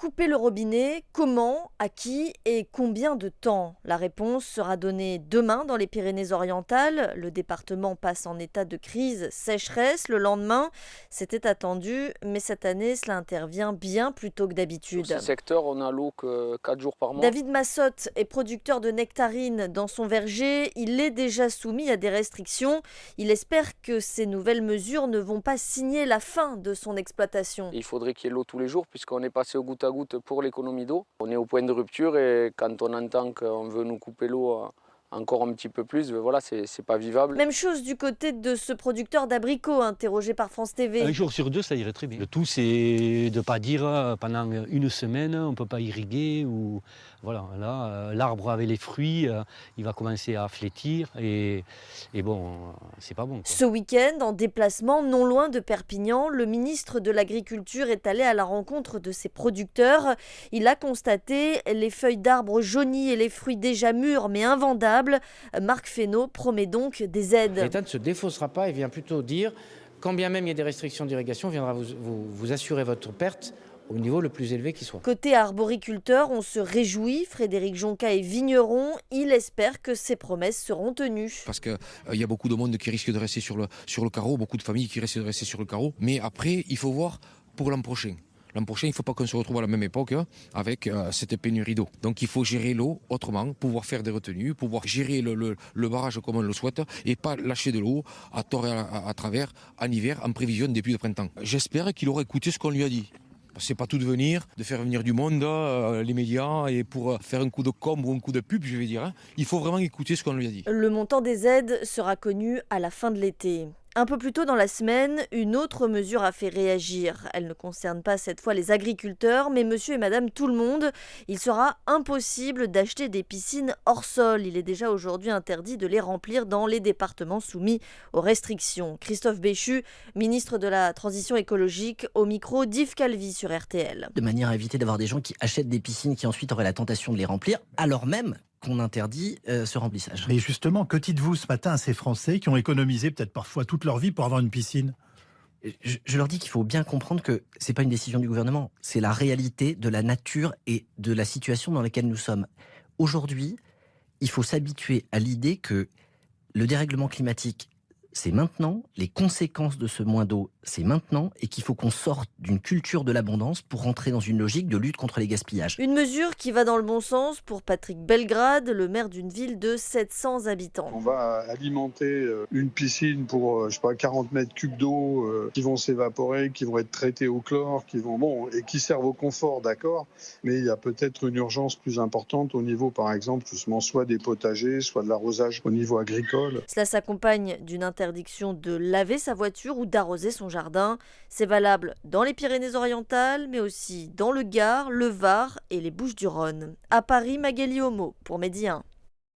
couper le robinet, comment, à qui et combien de temps? La réponse sera donnée demain dans les Pyrénées-Orientales. Le département passe en état de crise sécheresse le lendemain. C'était attendu, mais cette année, cela intervient bien plus tôt que d'habitude. Sur ce secteur, on a l'eau que 4 jours par mois. David Massotte est producteur de nectarines dans son verger. Il est déjà soumis à des restrictions. Il espère que ces nouvelles mesures ne vont pas signer la fin de son exploitation. Il faudrait qu'il y ait l'eau tous les jours puisqu'on est passé au goutte à goutte pour l'économie d'eau. On est au point de rupture et quand on entend qu'on veut nous couper l'eau encore un petit peu plus, voilà, c'est pas vivable. Même chose du côté de ce producteur d'abricots interrogé par France TV. Un jour sur deux, ça irait très bien. Le tout, c'est de ne pas dire pendant une semaine, on ne peut pas irriguer. Ou voilà, là, l'arbre avec les fruits, il va commencer à flétir et bon, c'est pas bon, quoi. Ce week-end, en déplacement non loin de Perpignan, le ministre de l'Agriculture est allé à la rencontre de ses producteurs. Il a constaté les feuilles d'arbres jaunies et les fruits déjà mûrs mais invendables. Marc Fesneau promet donc des aides. L'État ne se défaussera pas et vient plutôt dire, quand bien même il y a des restrictions d'irrigation, viendra vous assurer votre perte au niveau le plus élevé qui soit. Côté arboriculteur, on se réjouit. Frédéric Jonca est vigneron. Il espère que ces promesses seront tenues. Parce qu'il y a beaucoup de monde qui risque de rester sur le carreau, beaucoup de familles qui risquent de rester sur le carreau. Mais après, il faut voir pour l'an prochain. L'an prochain, il ne faut pas qu'on se retrouve à la même époque avec cette pénurie d'eau. Donc il faut gérer l'eau autrement, pouvoir faire des retenues, pouvoir gérer le barrage comme on le souhaite et pas lâcher de l'eau à tort et à travers en hiver en prévision de début de printemps. J'espère qu'il aura écouté ce qu'on lui a dit. C'est pas tout de faire venir du monde, les médias, et pour faire un coup de com' ou un coup de pub, je vais dire. Il faut vraiment écouter ce qu'on lui a dit. Le montant des aides sera connu à la fin de l'été. Un peu plus tôt dans la semaine, une autre mesure a fait réagir. Elle ne concerne pas cette fois les agriculteurs, mais monsieur et madame tout le monde. Il sera impossible d'acheter des piscines hors sol. Il est déjà aujourd'hui interdit de les remplir dans les départements soumis aux restrictions. Christophe Béchu, ministre de la Transition écologique, au micro d'Yves Calvi sur RTL. De manière à éviter d'avoir des gens qui achètent des piscines qui ensuite auraient la tentation de les remplir, alors même qu'on interdit ce remplissage. Mais justement, que dites-vous ce matin à ces Français qui ont économisé peut-être parfois toute leur vie pour avoir une piscine ? Je leur dis qu'il faut bien comprendre que ce n'est pas une décision du gouvernement, c'est la réalité de la nature et de la situation dans laquelle nous sommes. Aujourd'hui, il faut s'habituer à l'idée que le dérèglement climatique, c'est maintenant, les conséquences de ce moins d'eau, c'est maintenant, et qu'il faut qu'on sorte d'une culture de l'abondance pour rentrer dans une logique de lutte contre les gaspillages. Une mesure qui va dans le bon sens pour Patrick Belgrade, le maire d'une ville de 700 habitants. On va alimenter une piscine pour, 40 mètres cubes d'eau qui vont s'évaporer, qui vont être traités au chlore, et qui servent au confort, d'accord, mais il y a peut-être une urgence plus importante au niveau, par exemple, justement, soit des potagers, soit de l'arrosage au niveau agricole. Cela s'accompagne d'une interdiction de laver sa voiture ou d'arroser son jardin. C'est valable dans les Pyrénées-Orientales, mais aussi dans le Gard, le Var et les Bouches-du-Rhône. À Paris, Magali Homo pour Medi 1.